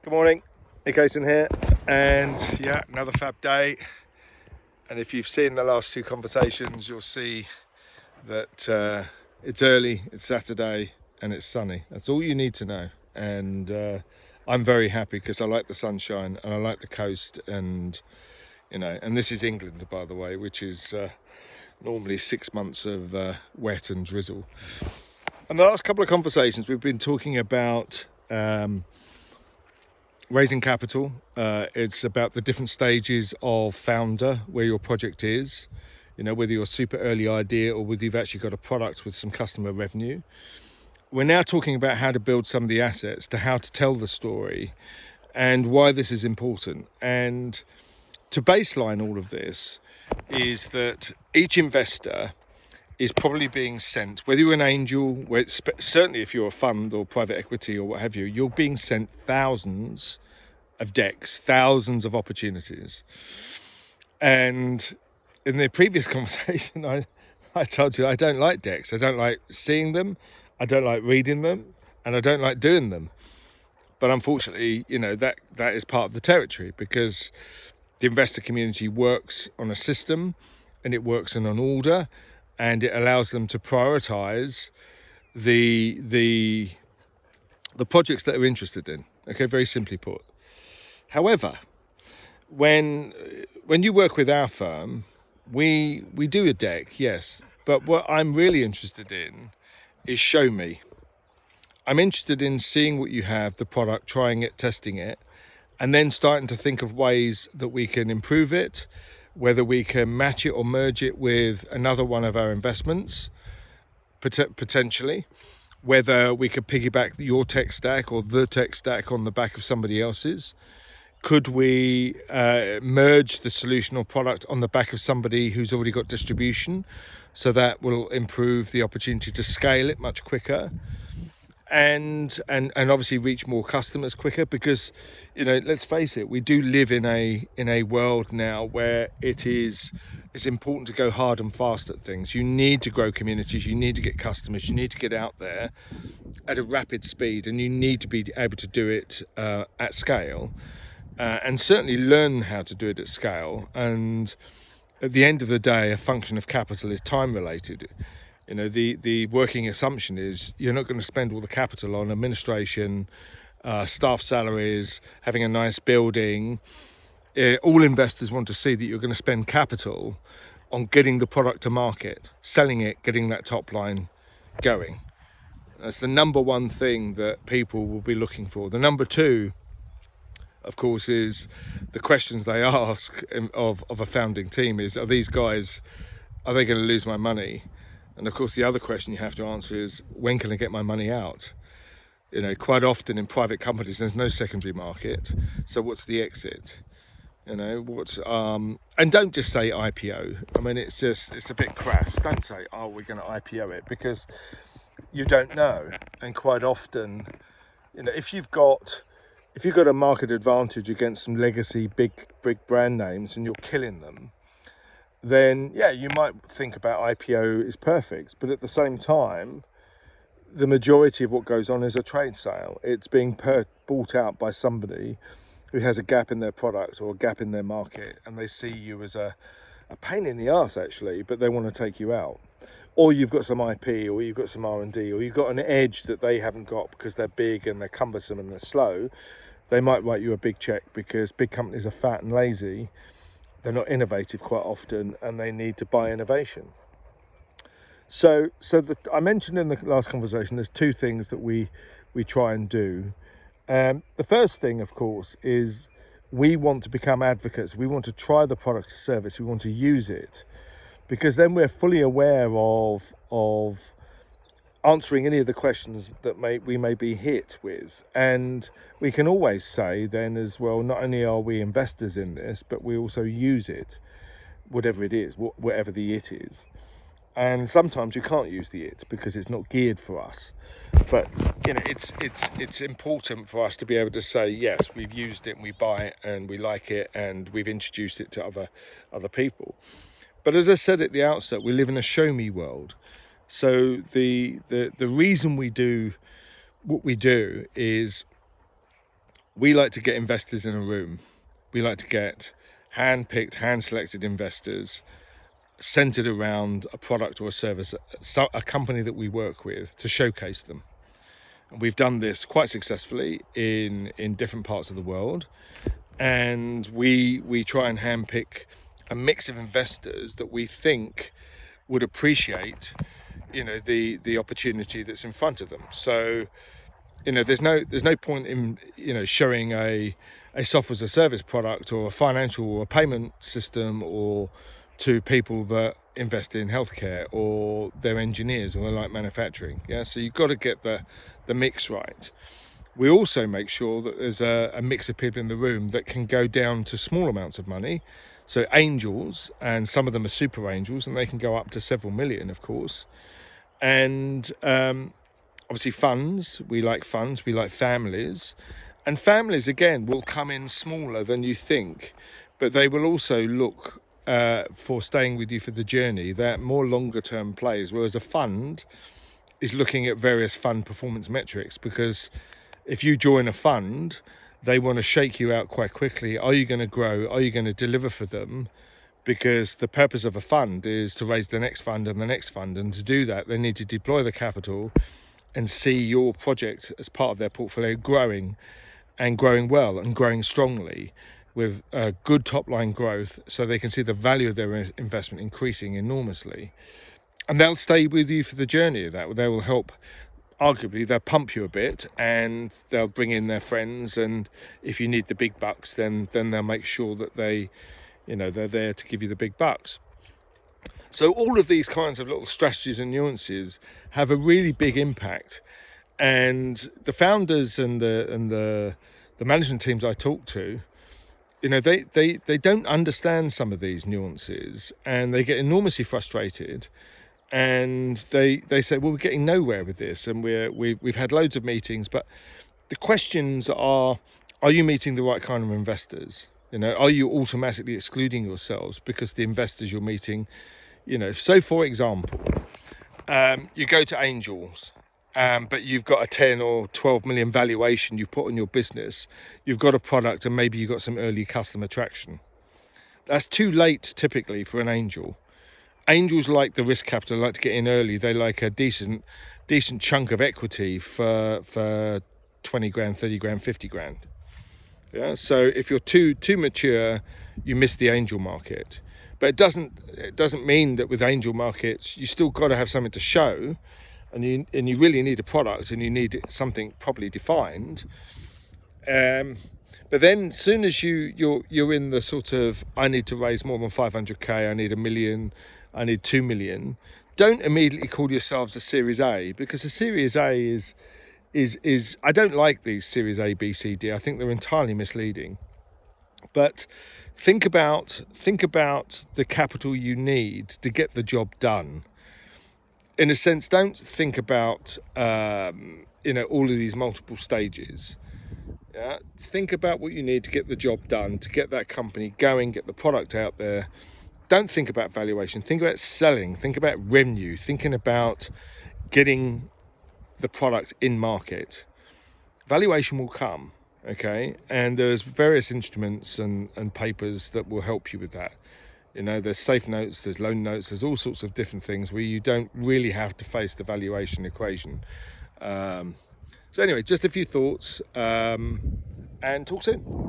Good morning, Nick Osen here, and yeah, another fab day. And if you've seen the last two conversations, you'll see that it's early, it's Saturday, and it's sunny. That's all you need to know. And I'm very happy because I like the sunshine and I like the coast, and and this is England, by the way, which is normally 6 months of wet and drizzle. And the last couple of conversations, we've been talking about raising capital. It's about the different stages of founder, where your project is, whether you're a super early idea or whether you've actually got a product with some customer revenue. We're now talking about how to build some of the assets, to how to tell the story and why this is important. And to baseline all of this is that each investor is probably being sent, whether you're an angel, certainly if you're a fund or private equity or what have you, you're being sent thousands of decks, thousands of opportunities. And in the previous conversation, I told you I don't like decks. I don't like seeing them, I don't like reading them, and I don't like doing them. But unfortunately, that is part of the territory, because the investor community works on a system and it works in an order, and it allows them to prioritize the projects that they're interested in. Okay, very simply put. However, when you work with our firm, we do a deck, yes, but what I'm really interested in is show me. I'm interested in seeing what you have, the product, trying it, testing it, and then starting to think of ways that we can improve it, whether we can match it or merge it with another one of our investments, potentially, whether we could piggyback your tech stack or the tech stack on the back of somebody else's. Could we merge the solution or product on the back of somebody who's already got distribution, so that will improve the opportunity to scale it much quicker, and obviously reach more customers quicker? Because let's face it, we do live in a world now where it's important to go hard and fast at things. You need to grow communities, you need to get customers, you need to get out there at a rapid speed, and you need to be able to do it at scale, and certainly learn how to do it at scale. And at the end of the day, a function of capital is time related. The working assumption is you're not going to spend all the capital on administration, staff salaries, having a nice building. All investors want to see that you're going to spend capital on getting the product to market, selling it, getting that top line going. That's the number one thing that people will be looking for. The number two, of course, is the questions they ask of a founding team is, are these guys, are they going to lose my money? And of course, the other question you have to answer is, when can I get my money out? Quite often in private companies, there's no secondary market. So what's the exit? And don't just say IPO. I mean, it's a bit crass. Don't say, oh, we're going to IPO it, because you don't know. And quite often, if you've got a market advantage against some legacy big brand names and you're killing them, then yeah, you might think about IPO is perfect. But at the same time, the majority of what goes on is a trade sale. It's being bought out by somebody who has a gap in their product or a gap in their market, and they see you as a pain in the ass, actually, but they want to take you out. Or you've got some IP, or you've got some R&D, or you've got an edge that they haven't got because they're big and they're cumbersome and they're slow. They might write you a big check, because big companies are fat and lazy. They're not innovative quite often, and they need to buy innovation. So I mentioned in the last conversation, there's two things that we try and do. The first thing, of course, is we want to become advocates. We want to try the product or service. We want to use it, because then we're fully aware of answering any of the questions that we may be hit with. And we can always say then as well, not only are we investors in this, but we also use it, whatever it is, whatever the it is. And sometimes you can't use the it because it's not geared for us. But it's important for us to be able to say, yes, we've used it and we buy it and we like it and we've introduced it to other people. But as I said at the outset, we live in a show me world. So the reason we do what we do is we like to get investors in a room. We like to get hand-picked, hand-selected investors centered around a product or a service, a company that we work with, to showcase them. And we've done this quite successfully in different parts of the world, and we try and handpick a mix of investors that we think would appreciate, you know, the opportunity that's in front of them. So, you know, there's no point in, you know, showing a software as a service product or a financial or a payment system or to people that invest in healthcare or they're engineers or they like manufacturing. Yeah, so you've got to get the mix right. We also make sure that there's a mix of people in the room that can go down to small amounts of money. So angels, and some of them are super angels, and they can go up to several million, of course. And obviously funds, we like families. And families, again, will come in smaller than you think, but they will also look for staying with you for the journey. They're more longer term plays, whereas a fund is looking at various fund performance metrics, because if you join a fund, they want to shake you out quite quickly. Are you going to grow? Are you going to deliver for them? Because the purpose of a fund is to raise the next fund and the next fund, and to do that they need to deploy the capital and see your project as part of their portfolio growing, and growing well and growing strongly with good top line growth, so they can see the value of their investment increasing enormously, and they'll stay with you for the journey of that. They will help, arguably they'll pump you a bit, and they'll bring in their friends, and if you need the big bucks, then they'll make sure that they, you know, they're there to give you the big bucks. So all of these kinds of little strategies and nuances have a really big impact, and the founders and the management teams I talk to, you know, they don't understand some of these nuances, and they get enormously frustrated, and they say, well, we're getting nowhere with this, and we've had loads of meetings, but the questions are you meeting the right kind of investors? You know, are you automatically excluding yourselves because the investors you're meeting, you know? So for example, you go to angels, but you've got a 10 or 12 million valuation you put on your business, you've got a product, and maybe you've got some early customer traction. That's too late typically for an angel. Angels like the risk capital, like to get in early. They like a decent chunk of equity for 20 grand, 30 grand, 50 grand. Yeah, so if you're too mature, you miss the angel market. But it doesn't mean that with angel markets you still got to have something to show, and you really need a product, and you need something properly defined. But then as soon as you're in the sort of, I need to raise more than 500k, I need 1 million, I need 2 million, don't immediately call yourselves a Series A, because a Series A is I don't like these Series A, B, C, D. I think they're entirely misleading. But think about the capital you need to get the job done. In a sense, don't think about you know, all of these multiple stages. Yeah, think about what you need to get the job done, to get that company going, get the product out there. Don't think about valuation. Think about selling. Think about revenue. Thinking about getting the product in market. Valuation will come, okay? And there's various instruments and papers that will help you with that. You know, there's safe notes, there's loan notes, there's all sorts of different things where you don't really have to face the valuation equation. So anyway, just a few thoughts, and talk soon.